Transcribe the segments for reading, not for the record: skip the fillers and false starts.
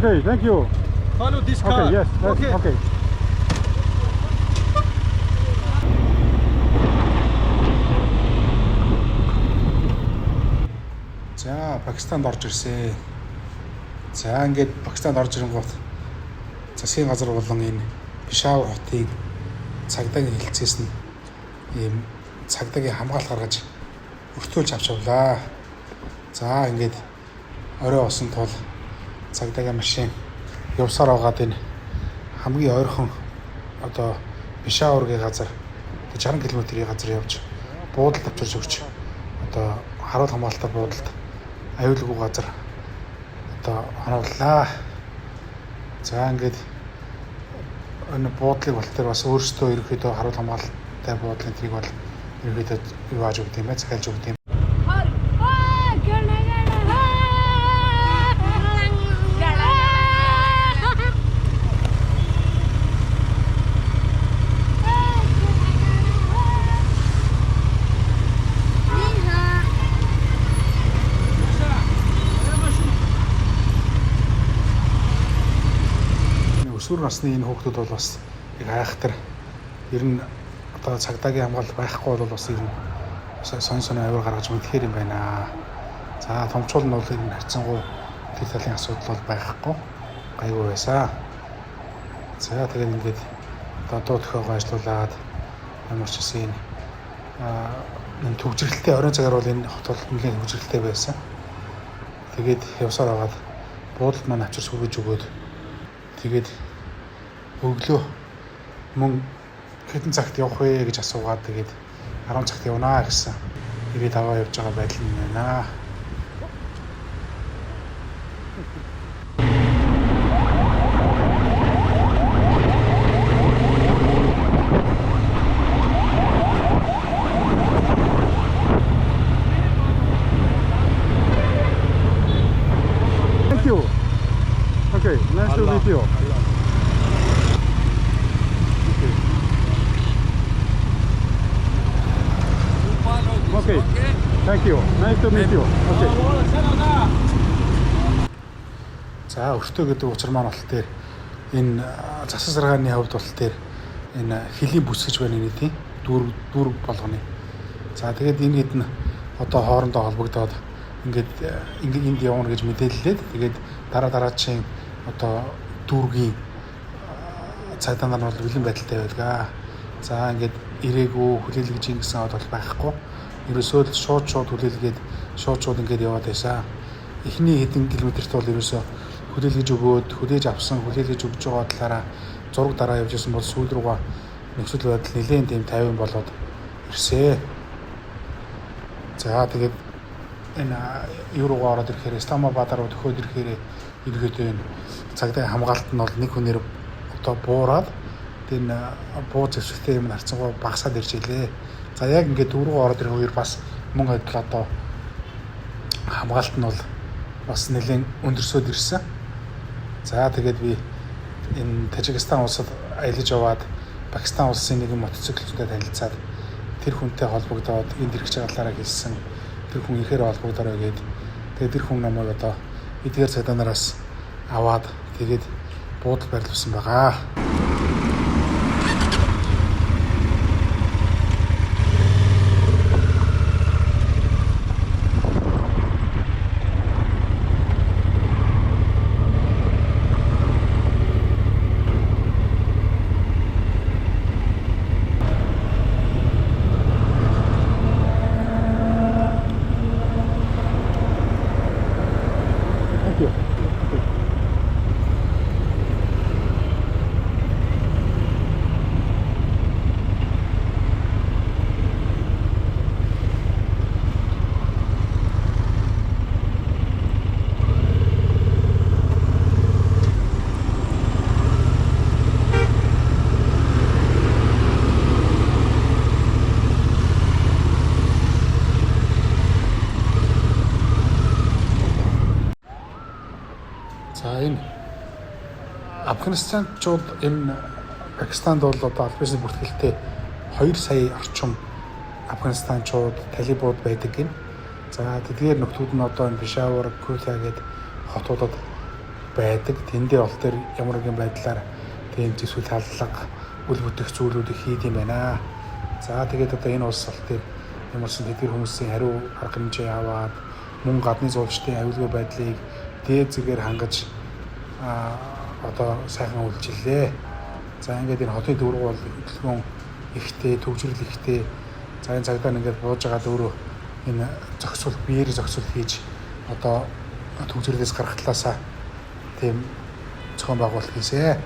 Okay, thank you. Follow this car. Okay, yes, Okay. okay. За, Пакистанд орж ирсэн. За, ингээд Пакистанд орж ирэнгүүт засгийн газар болон энэ Пешавар хотын цагдаагийн хэлцээс нь ийм цагдаагийн хамгаалалт гаргаж өртөөлж авч явлаа. За, ингээд орой осон тул цагдаагийн машин явсаар байгаад энэ хамгийн ойрхон одоо Пешаваргийн газар 60 км-ийн газар явж буудалд авчирч өгч одоо харуул хамгаалалтаар буудалд аюулгүй газар одоо хонооглоо. За ингээд энэ буудлыг бол тэр бас өөрсдөө ерөөхдөө харуул хамгаалалттай буудлын трийг бол ерөөхдөө юу ааж өгд юм бэ? Захиалж өгд юм. Өсвөр насны энэ хүүхдүүд бол бас яг айхтар ер нь одоо цагдаагийн хамгаалалт байхгүй бол бас ер нь сонь авир гаргаж мэдхээр юм байна. За томчуул нь бол ер нь харьцангуй тэр талын асуудал бол байхгүй гайгүй байсаа. За тэгээд ингээд одоо дуу төхөөгөө ажиллуулад ямар ч гэсэн энэ төвжирлэлтэй оройн цагаар бол энэ хот бол нэлээд төвжирлэлтэй байсан. Тэгээд явсаар байгаад буудалд маань авчирч хүргэж өгөөд тэгээд өглөө мөн хэдэн цагт явах вэ гэж асуугаад тэгээд 10 цагт явнаа гэсэн ирээд аваа явж байгаа байдал юм байна. Thank you. Okay, nice to meet you. Okay. Thank you. Nice to meet you. Okay. За, өртөө гэдэг учир маань бол тэр энэ засаг саргааны хувьд бол тэр энэ хөлийн бүс гэж байна нийтийн дүүрэг болгоны. За, тэгээд энэ хэд нь одоо хоорондоо холбогдоод ингээд энд явна гэж мэдээллээд тэгээд дараачийн одоо дүүргийн цагдаа нар бол бэлэн байдалтай байдаг. За, ингээд ирээгүй хүлээлгэж ийн гэсэн бол байхгүй. Ерөөсөө л шууд хүлээлгээд шууд ингээд яваад байсаа. Эхний хэдэн километрт бол ерөөсөө хүлээлгэж өгөөд хүлээж авсан хүлээлгэж өгж байгаа талаараа зураг дараа явж исэн бол сүүл рүүгээ нөхцөл байдал нэлээд тийм 50 болоод ирсээ. За тэгээд энэ еврогоо ороод ирэхээр Исламабад руу төхөөд ирэхээр ерөөдөө энэ цагдаагийн хамгаалалт нь бол нэг хүнээр одоо буураад энэ буу зэвсэгтэй юм харцангуй багасаад ирж илээ. За яг ингээд дөрөв ороод ирэх үеэр бас мөн адил одоо хамгаалалт нь бол бас нэлээд өндөрсөд ирсэн. За тэгээд би энэ Тажикстан улсад аялаж яваад Пакистан улсын нэгэн мотоциклисттэй танилцаад тэр хүнтэй холбогдоод энд ирэх чаглалаараа хэлсэн. Тэр хүн ихээр холбогдорой гээд тэгээд тэр хүн намайг одоо эдгээр цагдаанараас аваад тэгээд буудал барилуулсан байгаа. За энэ Афганистанчууд энэ Пакистанд бол одоо албаны бүртгэлтэй 2 сая орчим Афганистанчууд, талибууд байдаг гин. За тэдгээр нөхдүүд нь одоо энэ Пешавар, Кута гээд хотуудад байдаг. Тэндээ бол тэр ямар нэгэн байдлаар тийм зүйл халдлага үл бүтэх зүйлүүдийг хийд юм байна. За тэгээд одоо энэ улс бол тэр ямарсан тэдгэр хүмүүсийн хариу арга хэмжээ аваад мөн гадны зуулчдын аюулгүй байдлыг дээд зэргээр хангаж одоо сайхан үйлчиллээ. За ингээд энэ хотын дүүрэг бол хөдөлгөөн ихтэй, төвчрөл ихтэй. За энэ цагдаа ингээд бууж байгаа өөрөө энэ зохицуул биеэр зохицуул хийж одоо төвчрлээс гаргахлаасаа тийм зохион байгуулалт хийсэ.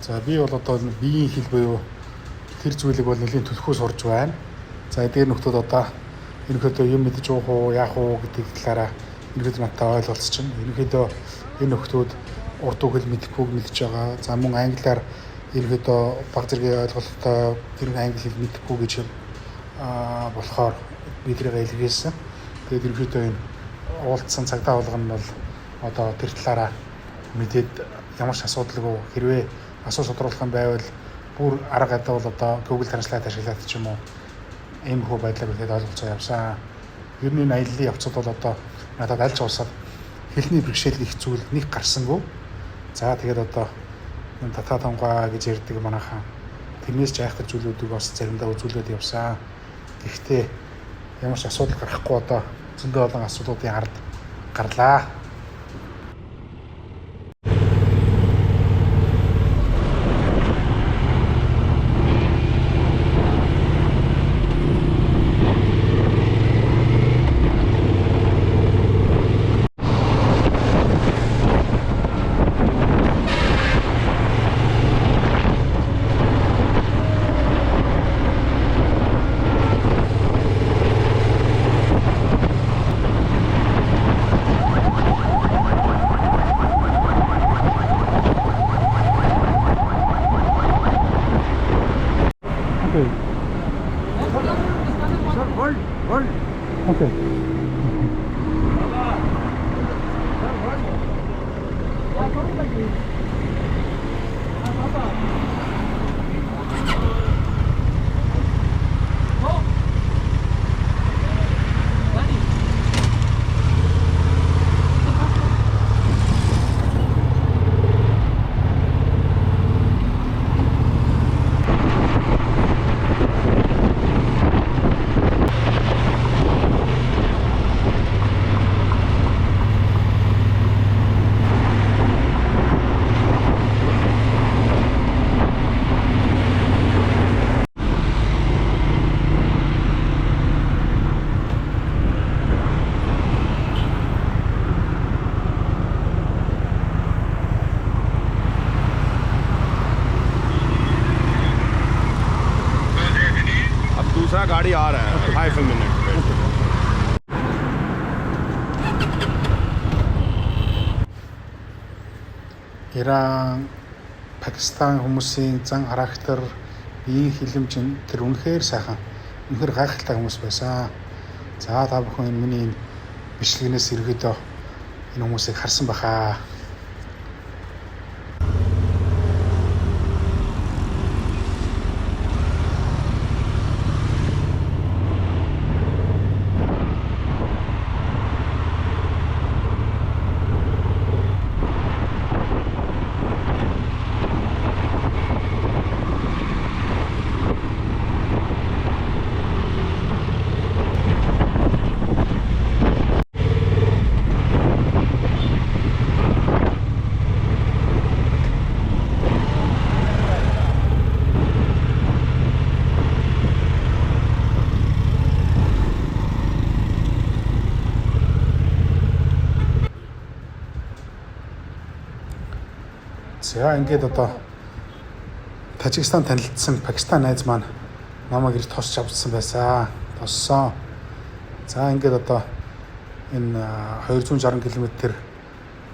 За би бол одоо биеийн хэл буюу тэр зүйлийг бол нэлийн төлхөө сурж байна. За эдгээр нөхдүүд одоо ерөнхийдөө юм мэдж уух уу, яах уу гэдэг талаараа ерөнхийдөө надад ойлголцчихно. Ерөнхийдөө энэ нөхдүүд урд үг хэл мэдэхгүйг мэдж байгаа. За мөн англиар ерөнхийдөө баг зэргийн ойлголттой тэр англи хэл мэдэхгүй гэж болохоор бидрээ илэрхийлсэн. Тэгээд ерөнхийдөө энэ уулзсан цагдаа болгоно нь бол одоо тэр талаараа мэдээд ямар ч асуудалгүй хэрвээ асуу тодруулах юм байвал бүр арга гадаа бол одоо Google Translate ашиглаад ч юм уу ийм хөө байдлаар үгээд ойлголцоо явсан. Ер нь энэ аяллаа явцад бол одоо надад аль ч улсад хэлний бэрхшээл их зүйл нэг гарсангүй. За тэгээд одоо энэ татаа тонгаа гэж ярьдаг манайхан тэрнээс ч айхтар зүйлүүдийг бас заримдаа үзүүлээд явсан. Гэхдээ ямар ч асуудал гарахгүй одоо зөндөө олон асуудлуудын ард гарлаа. Okay. दूसरा गाड़ी आ रहा है 5 मिनट में। Иран, Пакистан хүмүүсийн зан характер, биеийн хилэмж тэр үнэхээр сайхан, үнэхээр гайхалтай хүмүүс байсан. За та бүхэн миний бичлэгнээс ерөөдөө энэ хүмүүсийг харсан бахаа. За ингээд одоо Тажикстан танилцсан Пакистан найз маань намайг ирж тосч авсан байсан. Тоссон. За ингээд одоо энэ 260 км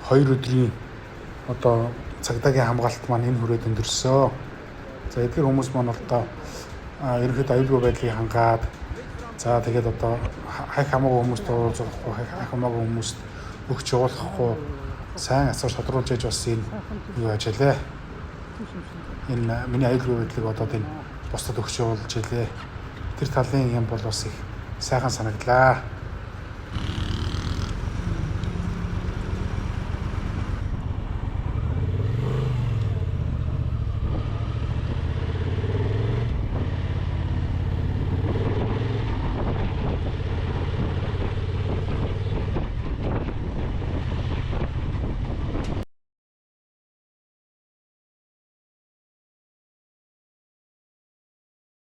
2 өдрийн одоо цагдаагийн хамгаалалт маань энэ хүрээд өндөрсөн. За эдгээр хүмүүс маань одоо ерөнхийдөө аюулгүй байдлыг хангаад за тэгээд одоо хах хамаагүй хүмүүст уулзахгүй, хах хамаагүй хүмүүст өгч явуулахгүй сайн асар тодруулж яж бас энэ юу ажиллаа. Энэ миний аюулгүй байдлыг одоо энэ бусдад өгч явуулж илээ. Тэр талын юм бол бас их сайхан санагдлаа.